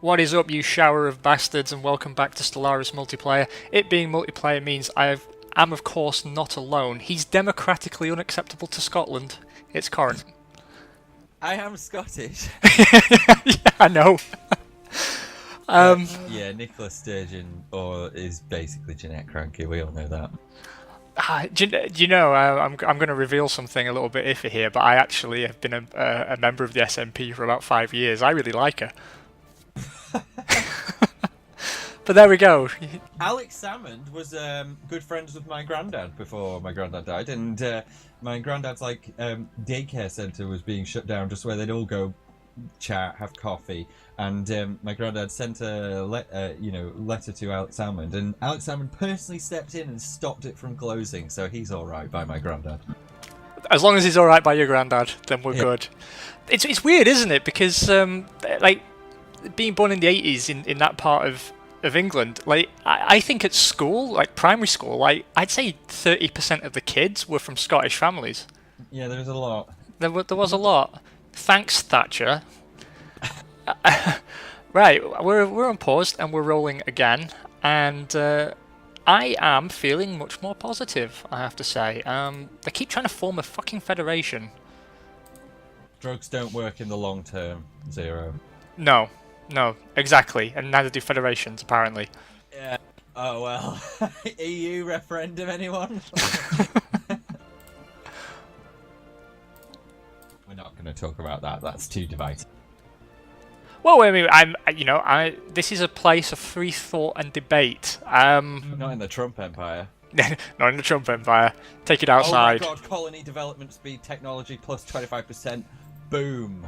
What is up, you shower of bastards, and welcome back to Stellaris Multiplayer. It being multiplayer means I am, of course, not alone. He's democratically unacceptable to Scotland. It's Corrant. I am Scottish. Yeah, I know. Yeah, Nicola Sturgeon is basically Jeanette Cranky. We all know that. Do you know, I'm going to reveal something a little bit iffy here, but I actually have been a member of the SNP for about 5 years. I really like her. But there we go. Alex Salmond was good friends with my granddad before my granddad died, and my granddad's daycare centre was being shut down, just where they'd all go chat, have coffee, and my granddad sent a letter to Alex Salmond, and Alex Salmond personally stepped in and stopped it from closing, so he's all right by my granddad. As long as he's all right by your granddad, then we're good. It's weird, isn't it? Because being born in the 80s in that part of England, I think at school, like primary school, I'd say 30% of the kids were from Scottish families. Yeah, there's a lot. There was a lot. Thanks, Thatcher. Right, we're on pause and we're rolling again, and I am feeling much more positive, I have to say. They keep trying to form a fucking federation. Drugs don't work in the long term, Zero. No, exactly, and neither do federations, apparently. Yeah. Oh well. EU referendum, anyone? We're not going to talk about that. That's too divisive. Well, I mean, this is a place of free thought and debate. Not in the Trump empire. Not in the Trump empire. Take it outside. Oh my god, colony development speed technology plus 25%. Boom.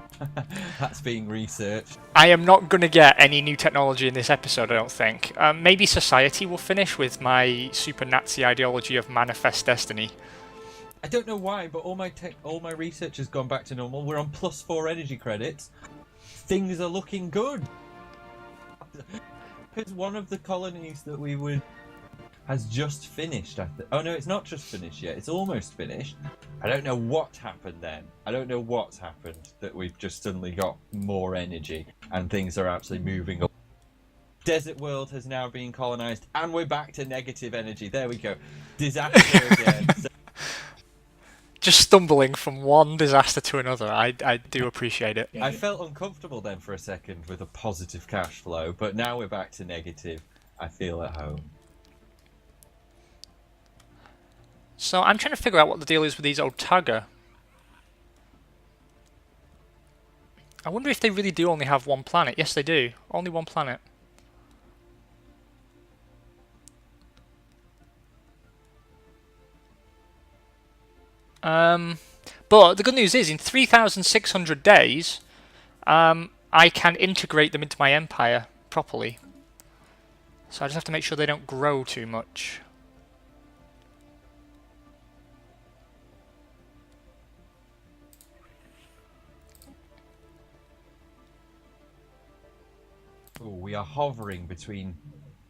That's being researched. I am not going to get any new technology in this episode, I don't think. Maybe society will finish with my super Nazi ideology of manifest destiny. I don't know why, but all my research has gone back to normal. We're on +4 energy credits. Things are looking good. Because one of the colonies that we would has just finished. Oh no, it's not just finished yet. It's almost finished. I don't know what happened then. I don't know what's happened that we've just suddenly got more energy and things are actually moving up. Desert world has now been colonized and we're back to negative energy. There we go. Disaster again. Just stumbling from one disaster to another. I do appreciate it. I felt uncomfortable then for a second with a positive cash flow, but now we're back to negative. I feel at home. So I'm trying to figure out what the deal is with these Otaga. I wonder if they really do only have one planet. Yes, they do. Only one planet. But the good news is, in 3,600 days, I can integrate them into my empire properly. So I just have to make sure they don't grow too much. Ooh, we are hovering between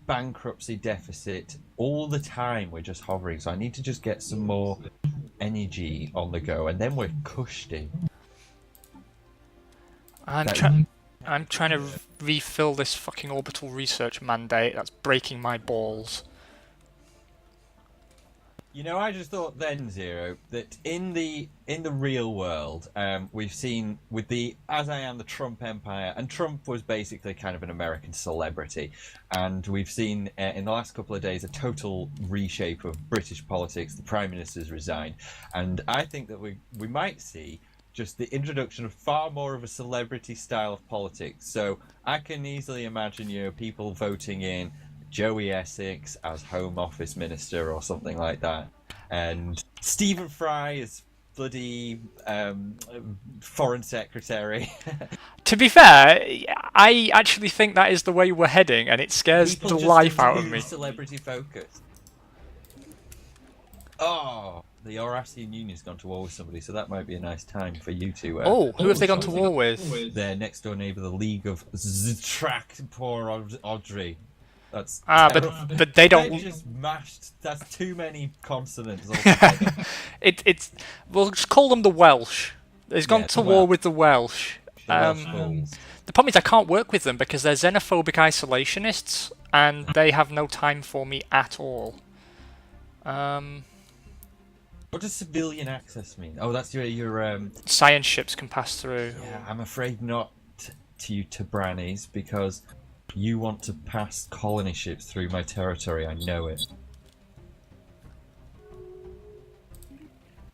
bankruptcy deficit all the time. We're just hovering, so I need to just get some more energy on the go, and then we're cushy. I'm trying to refill this fucking orbital research mandate. That's breaking my balls. You know, I just thought then, Zero, that in the real world, we've seen with the as I am the Trump empire, and Trump was basically kind of an American celebrity, and we've seen in the last couple of days a total reshape of British politics. The Prime Minister's resigned, and I think that we might see just the introduction of far more of a celebrity style of politics. So I can easily imagine, people voting in Joey Essex as Home Office Minister or something like that, and Stephen Fry as bloody Foreign Secretary. To be fair, I actually think that is the way we're heading, and it scares the life out of me. Celebrity focus. Oh, the Eurasian Union's gone to war with somebody, so that might be a nice time for you to. Who have they gone to war with? Their next door neighbour, the League of Ztrak Poor Audrey. That's but they don't. They've just mashed. That's too many consonants altogether. We'll just call them the Welsh. He's gone to war with the Welsh. The Welsh fools. The problem is I can't work with them because they're xenophobic isolationists, and they have no time for me at all. What does civilian access mean? Oh, that's your Science ships can pass through. Yeah, I'm afraid not to you Tabranis, because you want to pass colony ships through my territory. I know it.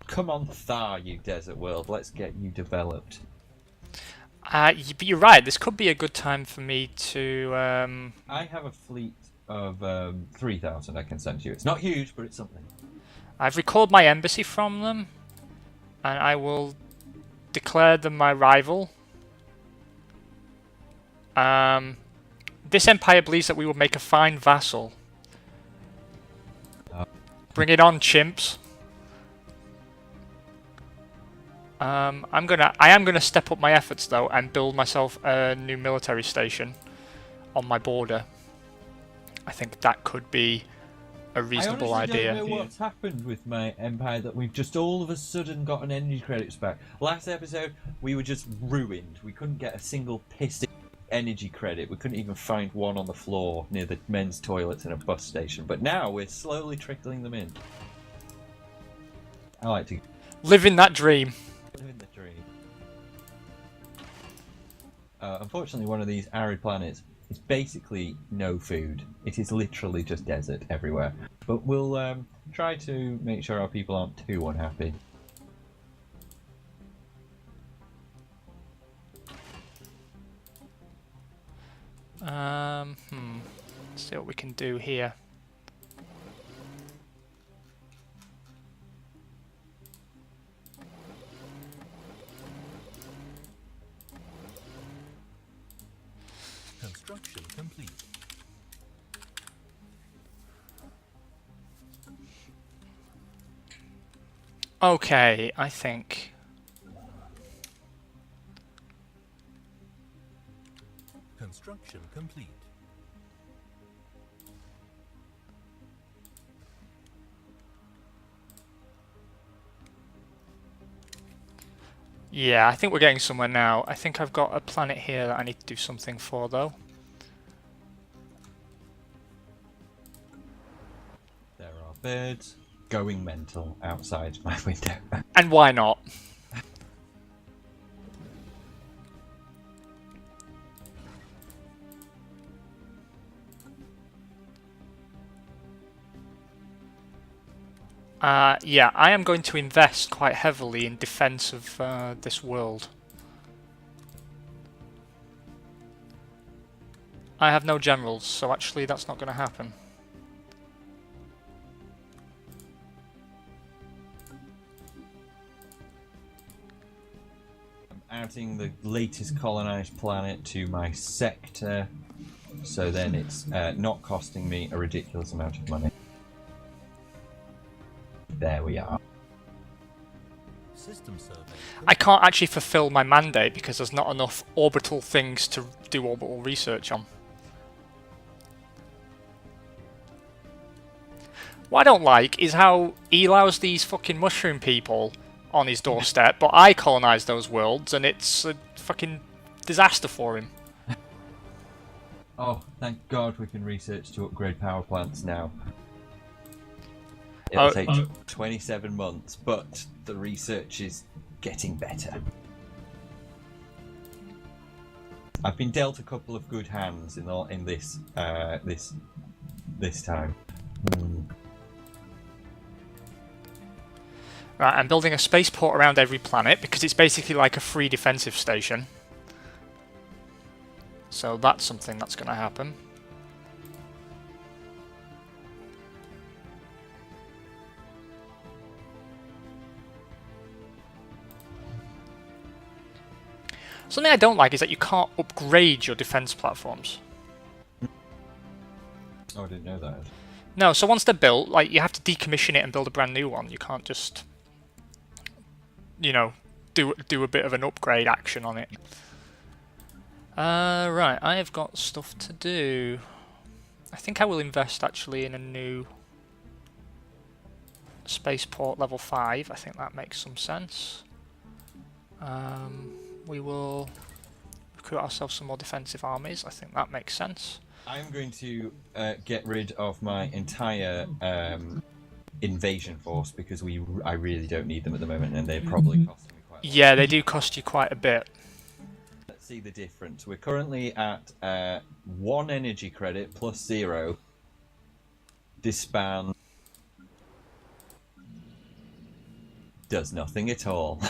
Come on, Thar, you desert world. Let's get you developed. But you're right. This could be a good time for me to. I have a fleet of 3,000 I can send you. It's not huge, but it's something. I've recalled my embassy from them, and I will declare them my rival. This empire believes that we will make a fine vassal. Bring it on, chimps. I am gonna step up my efforts though and build myself a new military station on my border. I think that could be a reasonable idea. I don't know what's happened with my empire that we've just all of a sudden got an energy credits back. Last episode we were just ruined. We couldn't get a single piss energy credit. We couldn't even find one on the floor near the men's toilets in a bus station. But now we're slowly trickling them in. I like to live in that dream. Live in the dream. Unfortunately, one of these arid planets is basically no food. It is literally just desert everywhere. But we'll try to make sure our people aren't too unhappy. Let's see what we can do here. Construction complete. Okay, I think. Construction complete. Yeah, I think we're getting somewhere now. I think I've got a planet here that I need to do something for, though. There are birds going mental outside my window. And why not? Yeah, I am going to invest quite heavily in defense of this world. I have no generals, so actually that's not going to happen. I'm adding the latest colonized planet to my sector, so then it's not costing me a ridiculous amount of money. There we are. System survey. I can't actually fulfill my mandate because there's not enough orbital things to do orbital research on. What I don't like is how he allows these fucking mushroom people on his doorstep, but I colonise those worlds and it's a fucking disaster for him. Oh, thank God we can research to upgrade power plants now. It'll take 27 months, but the research is getting better. I've been dealt a couple of good hands in this time. Right, I'm building a spaceport around every planet because it's basically like a free defensive station. So that's something that's going to happen. Something I don't like is that you can't upgrade your defense platforms. Oh, I didn't know that. No, so once they're built, like, you have to decommission it and build a brand new one. You can't just, you know, do a bit of an upgrade action on it. Right, I have got stuff to do. I think I will invest actually in a new spaceport level 5. I think that makes some sense. We will recruit ourselves some more defensive armies. I think that makes sense. I'm going to get rid of my entire invasion force because I really don't need them at the moment, and they're probably costing me quite a lot. Yeah, they do cost you quite a bit. Let's see the difference. We're currently at 1 energy credit plus 0. Disband does nothing at all.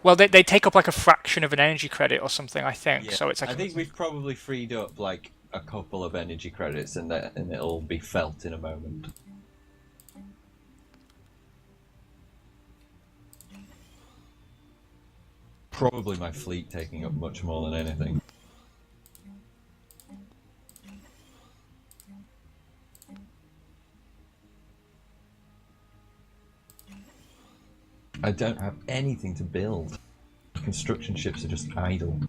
Well, they take up like a fraction of an energy credit or something, I think. Yeah. So it's like I think we've probably freed up like a couple of energy credits, and it'll be felt in a moment. Probably my fleet taking up much more than anything. I don't have anything to build. Construction ships are just idle.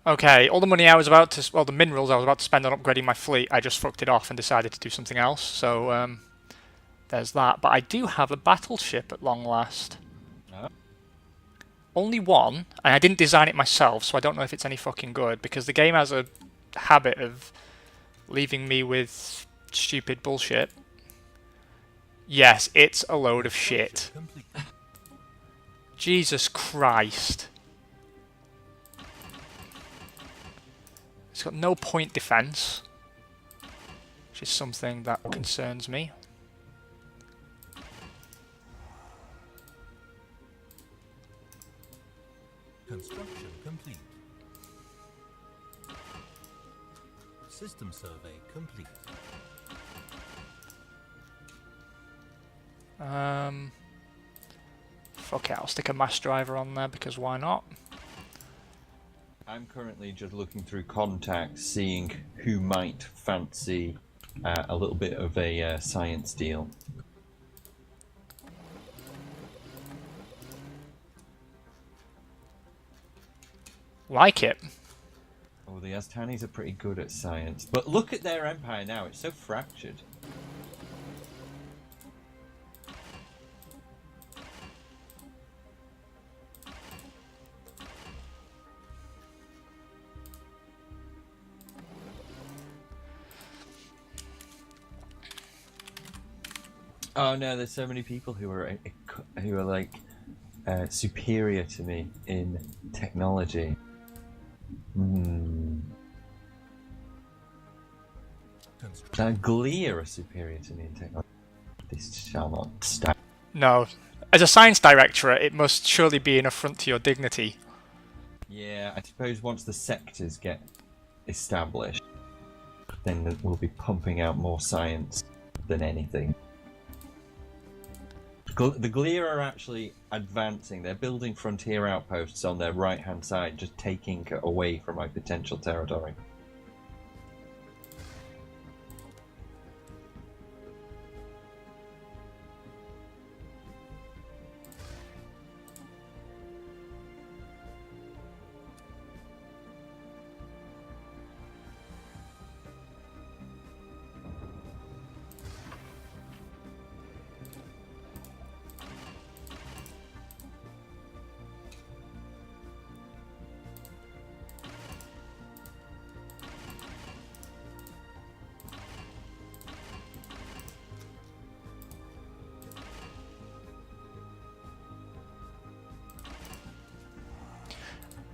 Okay, all the money I was about to, well, the minerals I was about to spend on upgrading my fleet, I just fucked it off and decided to do something else. So there's that. But I do have a battleship at long last. Oh. Only one, and I didn't design it myself, so I don't know if it's any fucking good, because the game has a habit of leaving me with stupid bullshit. Yes, it's a load of shit. Complete. Jesus Christ. It's got no point defense, which is something that concerns me. Construction complete. System survey complete. Fuck it, I'll stick a mass driver on there because why not? I'm currently just looking through contacts, seeing who might fancy a little bit of a science deal. Like it. Oh, the Aztanis are pretty good at science. But look at their empire now, it's so fractured. Oh no, there's so many people who are like superior to me in technology. Now Glee are superior to me in technology. This shall not stand. No. As a science directorate, it must surely be an affront to your dignity. Yeah, I suppose once the sectors get established, then we'll be pumping out more science than anything. The Glee are actually advancing. They're building frontier outposts on their right-hand side, just taking away from my potential territory.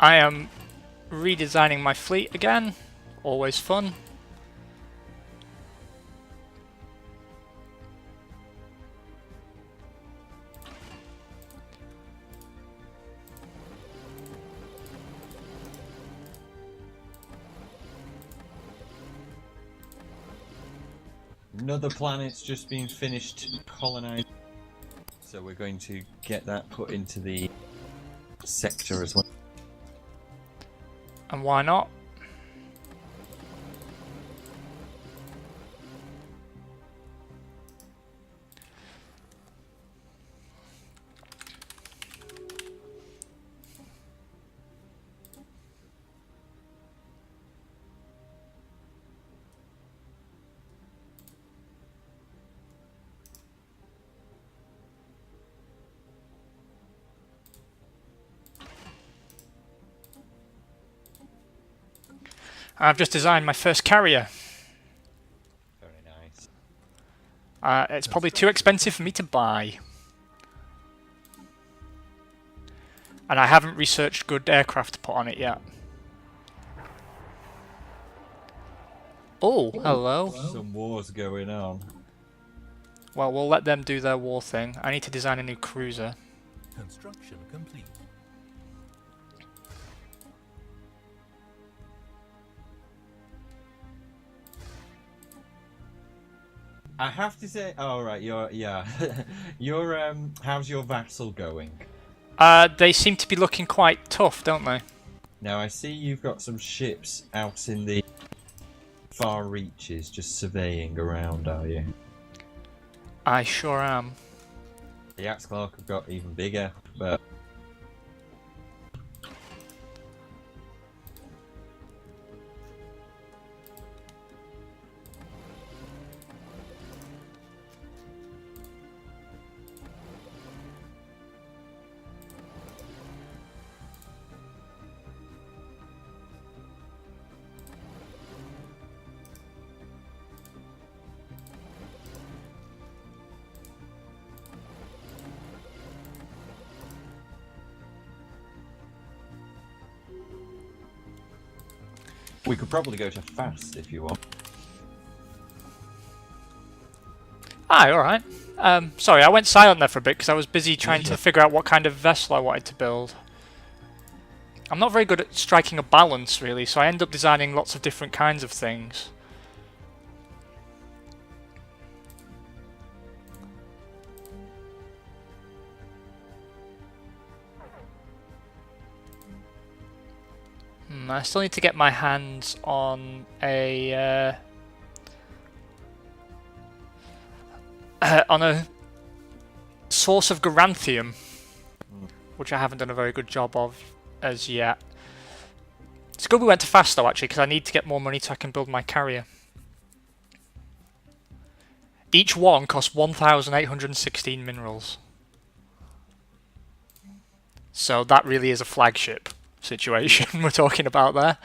I am redesigning my fleet again. Always fun. Another planet's just been finished colonizing, so we're going to get that put into the sector as well. And why not? I've just designed my first carrier. Very nice. It's probably too expensive for me to buy. And I haven't researched good aircraft to put on it yet. Oh, hello. Some war's going on. Well, we'll let them do their war thing. I need to design a new cruiser. Construction complete. I have to say, oh right, your how's your vassal going? They seem to be looking quite tough, don't they? Now I see you've got some ships out in the far reaches, just surveying around, are you? I sure am. The Axclark have got even bigger, but we could probably go to fast if you want. Aye, alright. Sorry, I went silent there for a bit because I was busy trying to figure out what kind of vessel I wanted to build. I'm not very good at striking a balance, really, so I end up designing lots of different kinds of things. I still need to get my hands on a source of Garanthium, which I haven't done a very good job of as yet. It's good we went to fast though, actually, because I need to get more money so I can build my carrier. Each one costs 1,816 minerals. So that really is a flagship situation we're talking about there.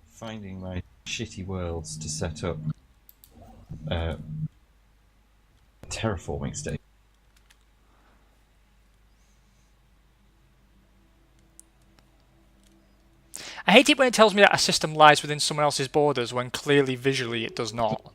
Finding my shitty worlds to set up terraforming state. I hate it when it tells me that a system lies within someone else's borders when clearly visually it does not.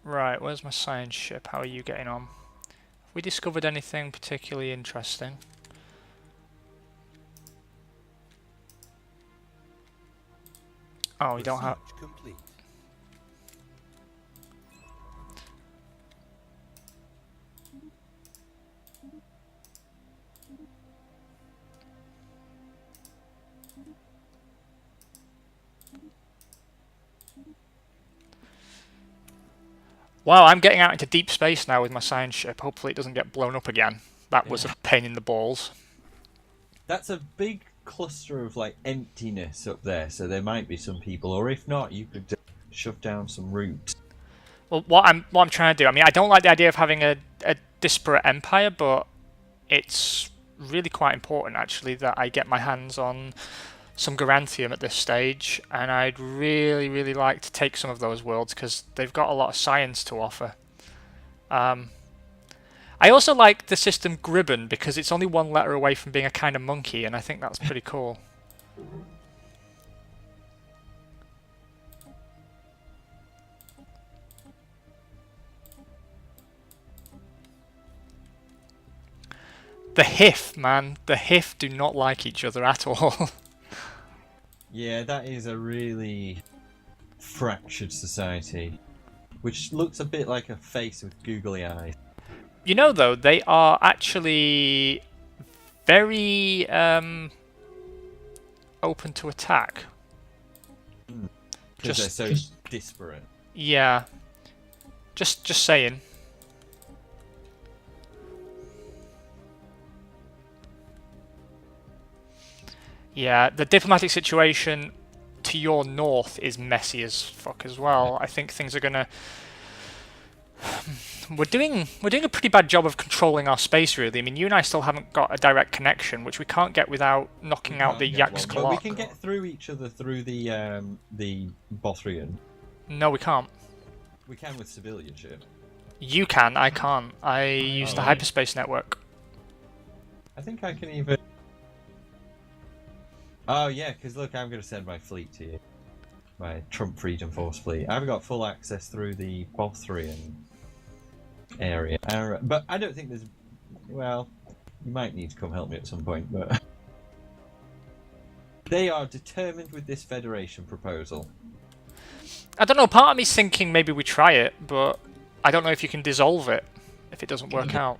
Right, where's my science ship? How are you getting on? Have we discovered anything particularly interesting? Oh, we don't have... Research complete. Wow, I'm getting out into deep space now with my science ship. Hopefully it doesn't get blown up again. That was a pain in the balls. That's a big cluster of like emptiness up there, so there might be some people, or if not, you could shove down some roots. Well, what I'm trying to do, I mean, I don't like the idea of having a disparate empire, but it's really quite important actually that I get my hands on some Garanthium at this stage, and I'd really, really like to take some of those worlds because they've got a lot of science to offer. I also like the system Gribben because it's only one letter away from being a kind of monkey, and I think that's pretty cool. The HIF, man. The HIF do not like each other at all. Yeah, that is a really fractured society, which looks a bit like a face with googly eyes. You know, though, they are actually very open to attack. Because they're so disparate. Yeah. Just saying. Yeah, the diplomatic situation to your north is messy as fuck as well. I think things are gonna. We're doing a pretty bad job of controlling our space, really. I mean, you and I still haven't got a direct connection, which we can't get without knocking out the Yak's But we clock. can get through each other through the Bothrian. No, we can't. We can with civilian ship. You can, I can't. I use the right. hyperspace network. I think I can even. Oh yeah, because look, I'm going to send my fleet to you. My Trump Freedom Force fleet. I've got full access through the Bothrian area. But I don't think there's... Well, you might need to come help me at some point, but... They are determined with this Federation proposal. I don't know, part of me's thinking maybe we try it, but I don't know if you can dissolve it if it doesn't work out.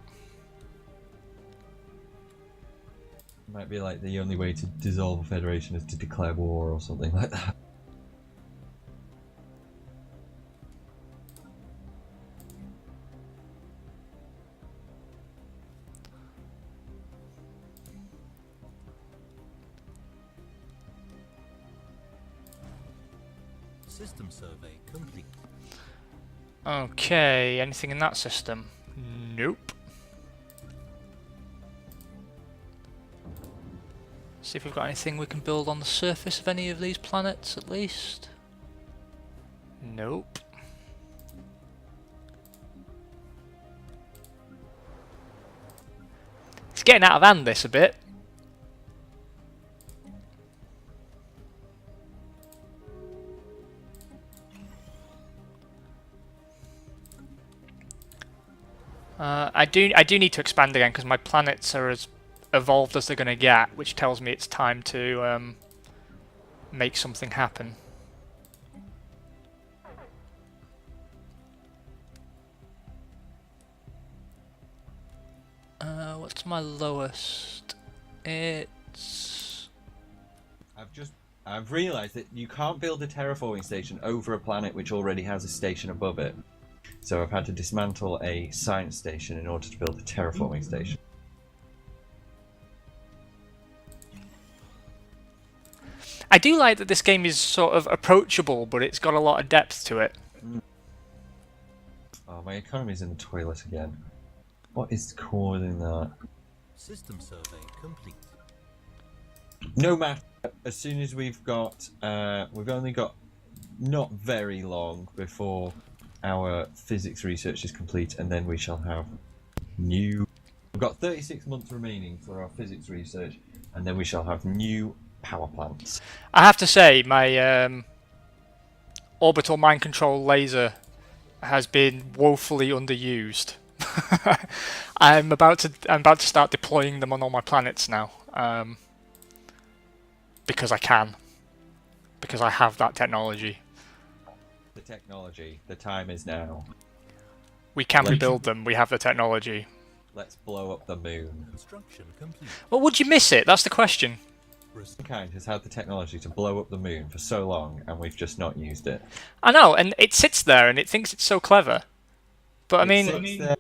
Might be like the only way to dissolve a Federation is to declare war or something like that. System survey complete. Okay, anything in that system? Nope. See if we've got anything we can build on the surface of any of these planets, at least. Nope. It's getting out of hand, this, a bit. I do need to expand again because my planets are as evolved as they're going to get, which tells me it's time to make something happen. What's my lowest? It's... I've realised that you can't build a terraforming station over a planet which already has a station above it. So I've had to dismantle a science station in order to build a terraforming station. I do like that this game is sort of approachable, but it's got a lot of depth to it. Oh, my economy's in the toilet again. What is causing that? System survey complete. No matter. As soon as we've only got not very long before our physics research is complete, and then we shall have new... We've got 36 months remaining for our physics research, and then we shall have new power plants. I have to say, my orbital mind control laser has been woefully underused. I'm about to start deploying them on all my planets now, because I can, because I have that technology. The technology. The time is now. We can rebuild them. We have the technology. Let's blow up the moon. Construction complete. Well, would you miss it? That's the question. Mankind has had the technology to blow up the moon for so long, and we've just not used it. I know, and it sits there and it thinks it's so clever. But I mean, It sits there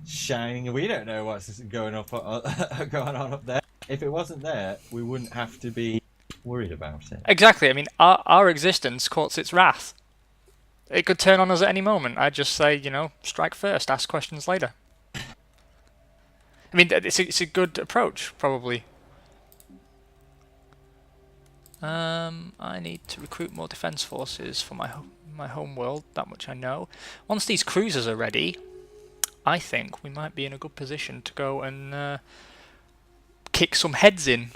shining. We don't know what's going on up there. If it wasn't there, we wouldn't have to be worried about it. exactly. I mean, our existence courts its wrath. It could turn on us at any moment. I'd just say, you know, strike first, ask questions later. I mean, it's a good approach, probably. I need to recruit more defense forces for my home world. That much I know. Once these cruisers are ready, I think we might be in a good position to go and kick some heads in.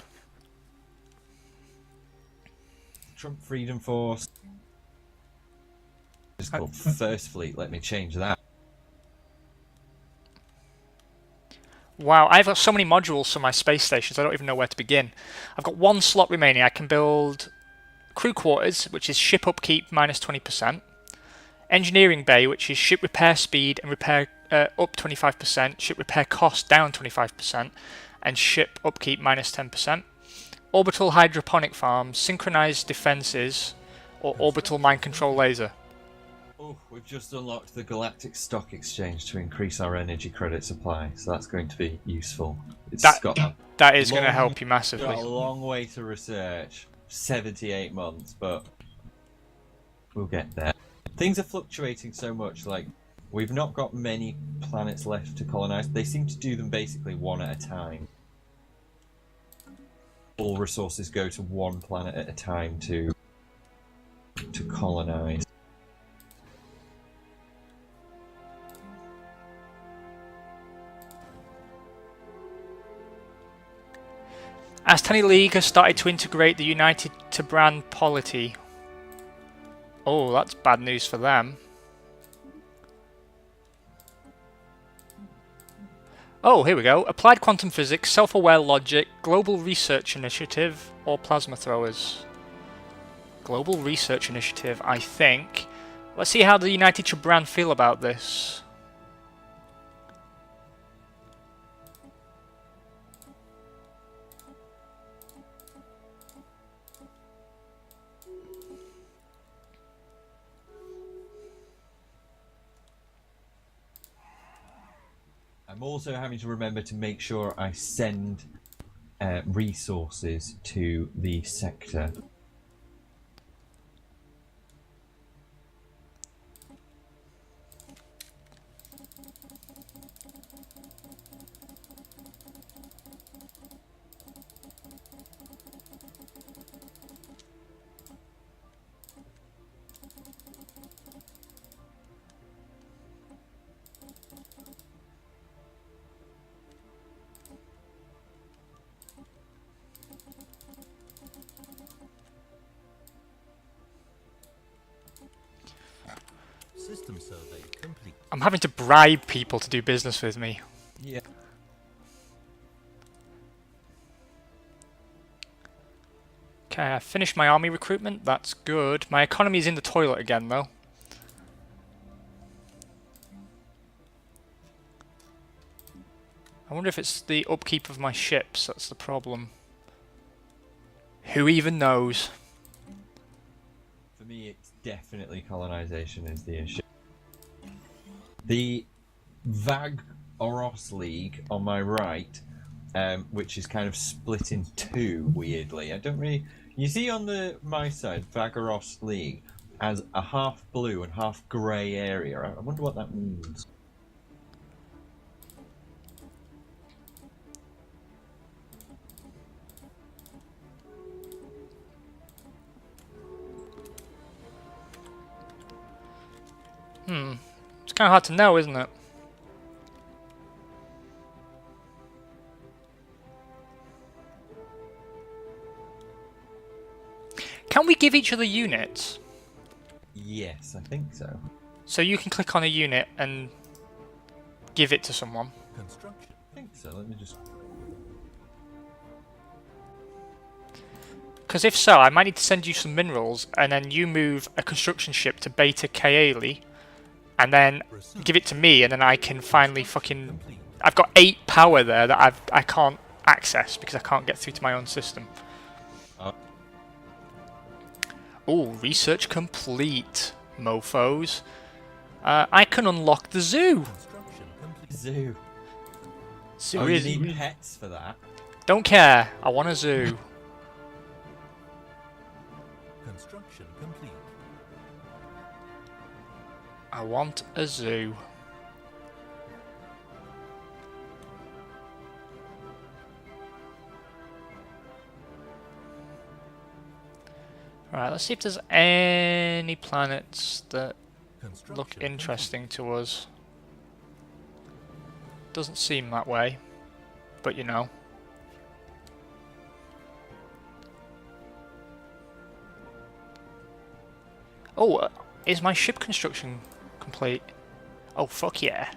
Trump Freedom Force. It's called First Fleet. Let me change that. Wow, I've got so many modules for my space stations, I don't even know where to begin. I've got one slot remaining. I can build crew quarters, which is ship upkeep minus 20%. Engineering bay, which is ship repair speed and repair up 25%, ship repair cost down 25%, and ship upkeep minus 10%. Orbital hydroponic farm, synchronized defenses, or orbital mind control laser. Oh, we've just unlocked the Galactic Stock Exchange to increase our energy credit supply, so that's going to be useful. It's got That is going to help you massively. got a long way to research. 78 months, but we'll get there. Things are fluctuating so much, like, we've not got many planets left to colonize. They seem to do them basically one at a time. All resources go to one planet at a time to colonize. Astani League has started to integrate the United to brand polity. Oh, that's bad news for them. Oh, here we go. Applied Quantum Physics, Self-Aware Logic, Global Research Initiative, or Plasma Throwers. Global Research Initiative, I think. Let's see how the United to brand feel about this. I'm also having to remember to make sure I send resources to the sector. System survey complete. I'm having to bribe people to do business with me. Yeah. Okay, I finished my army recruitment. That's good. My economy is in the toilet again, though. I wonder if it's the upkeep of my ships that's the problem. Who even knows? For me, it's definitely colonization is the issue. The Vag Oros League on my right, which is kind of split in two, weirdly. I don't really... You see on my side, Vagaros League has a half blue and half grey area. I wonder what that means. It's kind of hard to know, isn't it? Can we give each other units? Yes, I think so. So you can click on a unit and give it to someone. Construction. I think so. Let me just... Because if so, I might need to send you some minerals, and then you move a construction ship to Beta Kaeli, and then give it to me, and then I can finally fucking... I've got 8 power there that I can't access because I can't get through to my own system. Oh, research complete, mofos. I can unlock the zoo. Construction complete. Zoo. Zoo Oh, you is... need pets for that? Don't care. I want a zoo. Construction complete. I want a zoo. Right, let's see if there's any planets that look Construction interesting to us. Doesn't seem that way, but you know. Oh, is my ship construction complete? Oh, fuck yeah.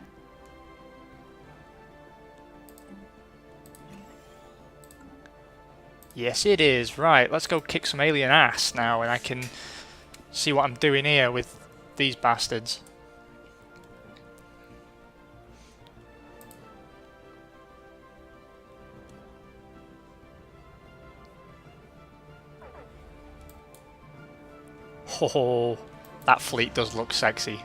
Yes, it is. Right, let's go kick some alien ass now, and I can see what I'm doing here with these bastards. Oh, that fleet does look sexy.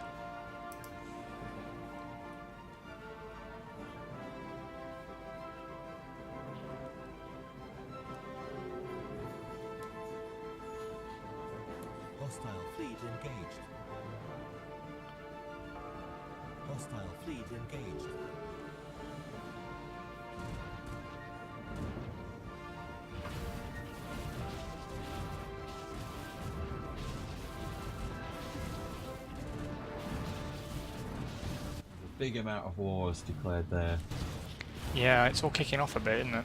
Hostile fleet engaged. Hostile fleet engaged. Big amount of wars declared there. Yeah, it's all kicking off a bit, isn't it?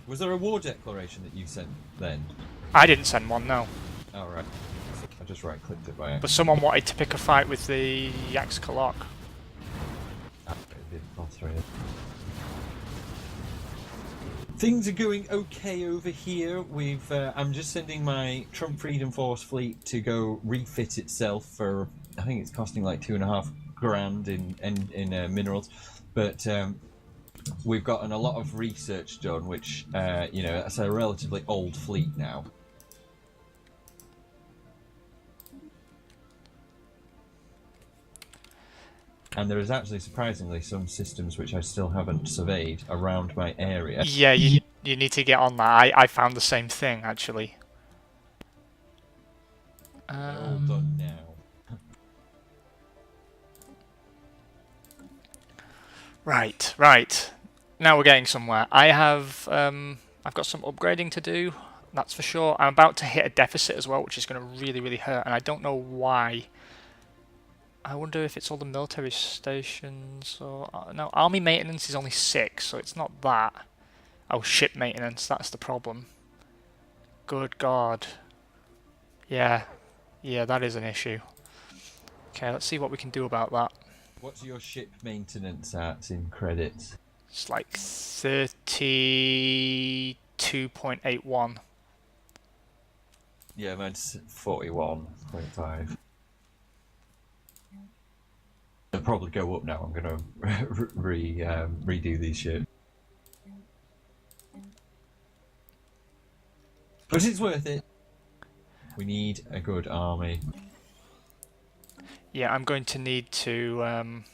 Was there a war declaration that you sent then? I didn't send one, no. Oh, right. I just right-clicked it by accident. But someone wanted to pick a fight with the Yaxkalok. Ah, it did pass through it. Things are going okay over here. I'm just sending my Trump Freedom Force fleet to go refit itself for, I think it's costing like $2,500 in minerals, but we've gotten a lot of research done, which that's a relatively old fleet now. And there is actually, surprisingly, some systems which I still haven't surveyed around my area. Yeah, you need to get on that. I found the same thing, actually. They're all done now. Right. Now we're getting somewhere. I've got some upgrading to do, that's for sure. I'm about to hit a deficit as well, which is going to really, really hurt, and I don't know why. I wonder if it's all the military stations or... no, army maintenance is only 6, so it's not that. Oh, ship maintenance, that's the problem. Good God. Yeah, that is an issue. Okay, let's see what we can do about that. What's your ship maintenance at in credits? It's like 32.81. Yeah, mine's 41.5. They'll probably go up now. I'm going to redo these ships. But it's worth it. We need a good army. Yeah, I'm going to need to... I'm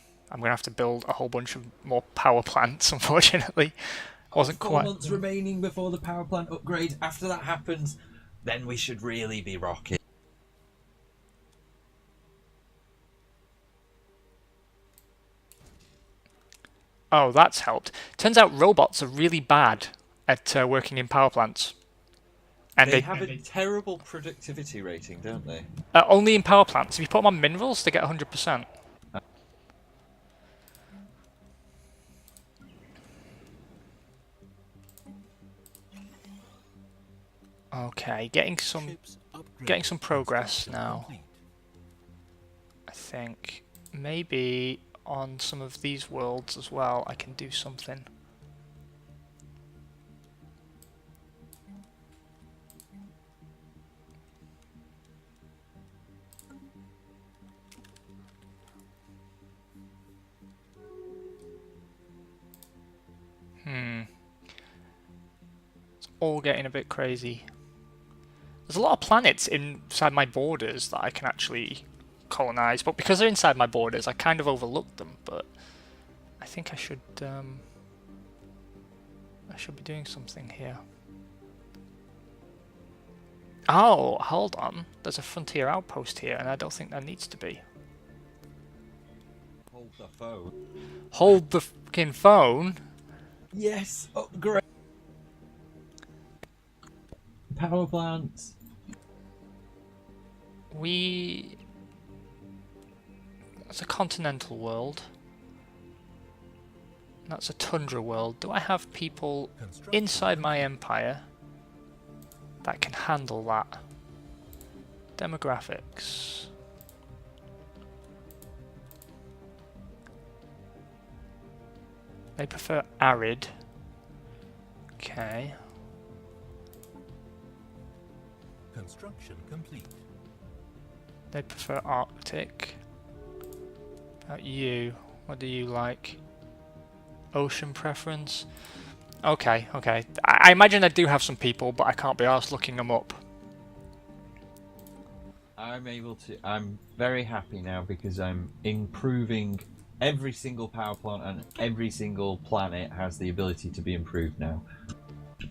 going to have to build a whole bunch of more power plants, unfortunately. Wasn't 4 quite... months remaining before the power plant upgrade. After that happens, then we should really be rocking. Oh, that's helped. Turns out robots are really bad at working in power plants. And They have a terrible productivity rating, don't they? only in power plants. If you put them on minerals, they get 100%. Okay, getting some progress now. I think maybe on some of these worlds as well I can do something. It's all getting a bit crazy. There's a lot of planets inside my borders that I can actually colonize, but because they're inside my borders, I kind of overlooked them. But I think I should be doing something here. Oh, hold on. There's a frontier outpost here, and I don't think there needs to be. Hold the phone. Hold the fucking phone. Yes, upgrade. Power plants. That's a continental world. That's a tundra world. Do I have people inside my empire that can handle that? Demographics. They prefer arid. Okay. Construction complete. They prefer Arctic. About you? What do you like? Ocean preference? Okay. I imagine I do have some people, but I can't be arsed looking them up. I'm very happy now because I'm improving every single power plant, and every single planet has the ability to be improved now.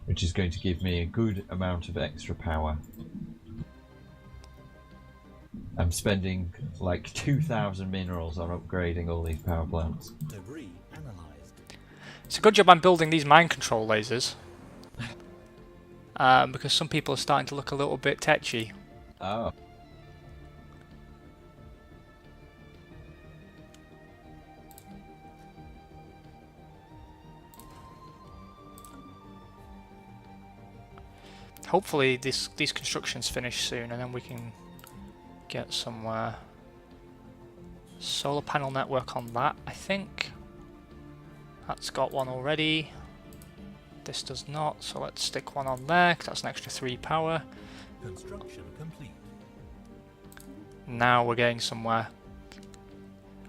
which is going to give me a good amount of extra power. I'm spending like 2,000 minerals on upgrading all these power plants. Debris analyzed. It's a good job I'm building these mind control lasers. Because some people are starting to look a little bit tetchy. Oh. Hopefully these constructions finish soon and then we can get somewhere. Solar panel network on that, I think. That's got one already. This does not, so let's stick one on there, 'cause that's an extra 3 power. Construction complete. Now we're getting somewhere.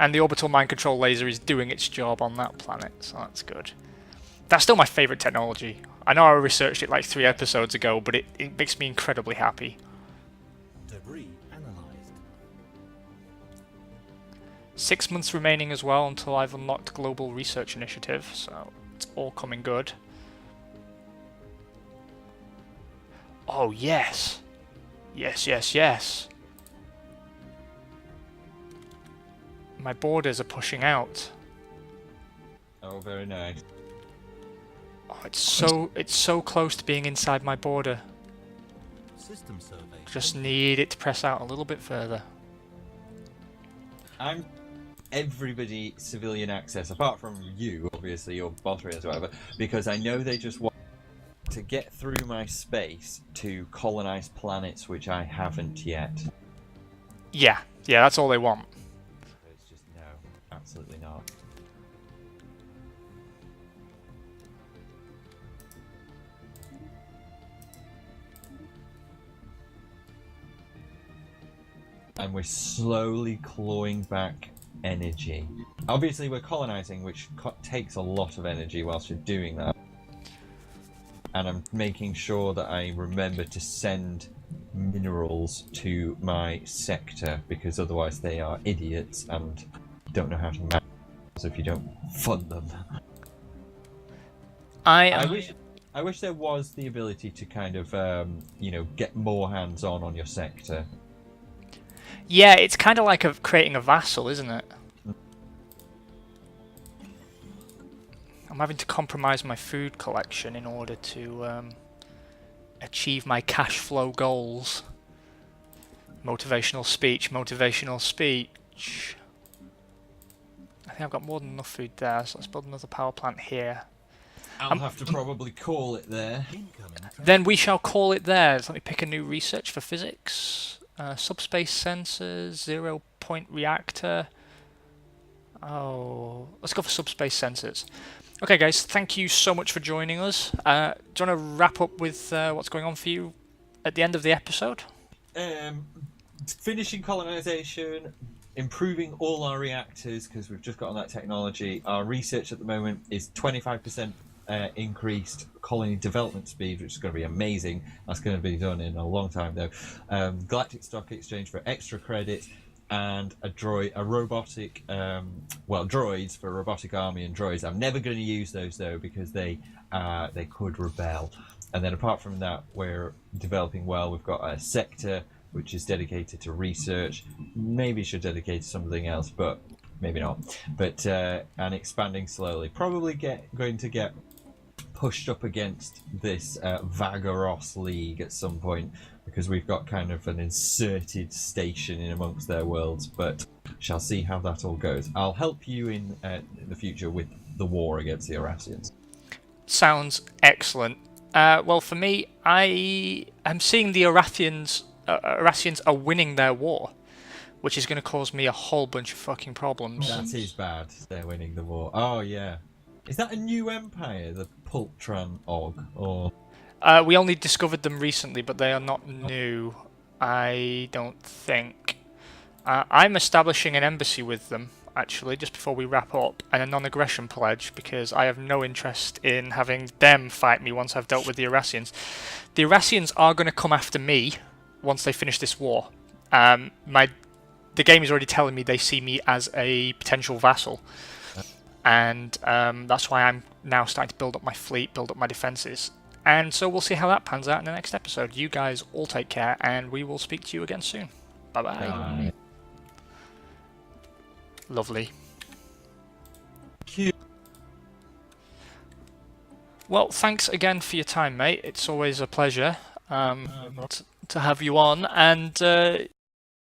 And the orbital mind control laser is doing its job on that planet, so that's good. That's still my favourite technology. I know I researched it like 3 episodes ago, but it makes me incredibly happy. Debris analyzed. 6 months remaining as well until I've unlocked Global Research Initiative, so it's all coming good. Oh yes! Yes, yes, yes! My borders are pushing out. Oh, very nice. Oh, it's so close to being inside my border. System survey. Just need it to press out a little bit further. I'm everybody civilian access, apart from you, obviously, your Bothrians or whatever, because I know they just want to get through my space to colonize planets which I haven't yet. Yeah, that's all they want. It's just no, absolutely not. And we're slowly clawing back energy. Obviously we're colonizing, which takes a lot of energy whilst you're doing that. And I'm making sure that I remember to send minerals to my sector, because otherwise they are idiots and don't know how to manage if you don't fund them. I wish there was the ability to kind of, get more hands-on on your sector. Yeah, it's kind of like creating a vassal, isn't it? I'm having to compromise my food collection in order to achieve my cash flow goals. Motivational speech, motivational speech. I think I've got more than enough food there, so let's build another power plant here. I'll have to probably call it there. Incoming. Then we shall call it there. So let me pick a new research for physics. Subspace sensors, 0-point reactor. Oh, let's go for subspace sensors. Okay, guys, thank you so much for joining us. Do you want to wrap up with what's going on for you at the end of the episode? Finishing colonization, improving all our reactors, because we've just got on that technology. Our research at the moment is 25% increased colony development speed, which is going to be amazing. That's going to be done in a long time, though. Galactic Stock Exchange for extra credits, and robotic, droids for robotic army and droids. I'm never going to use those though, because they could rebel. And then apart from that, we're developing well. We've got a sector which is dedicated to research. Maybe should dedicate to something else, but maybe not. But and expanding slowly. Probably going to get pushed up against this Vagaros League at some point, because we've got kind of an inserted station in amongst their worlds, but shall see how that all goes. I'll help you in the future with the war against the Arassians. Sounds excellent. Well, for me, I am seeing the Arassians are winning their war, which is going to cause me a whole bunch of fucking problems. That is bad. They're winning the war. Oh, yeah. Is that a new empire, the Pultran Og? Or... we only discovered them recently, but they are not new, I don't think. I'm establishing an embassy with them, actually, just before we wrap up, and a non-aggression pledge, because I have no interest in having them fight me once I've dealt with the Arassians. The Arassians are going to come after me once they finish this war. The game is already telling me they see me as a potential vassal, and that's why I'm now starting to build up my fleet, build up my defences. And so we'll see how that pans out in the next episode. You guys all take care, and we will speak to you again soon. Bye-bye. Lovely. Cute. Well, thanks again for your time, mate. It's always a pleasure to have you on. And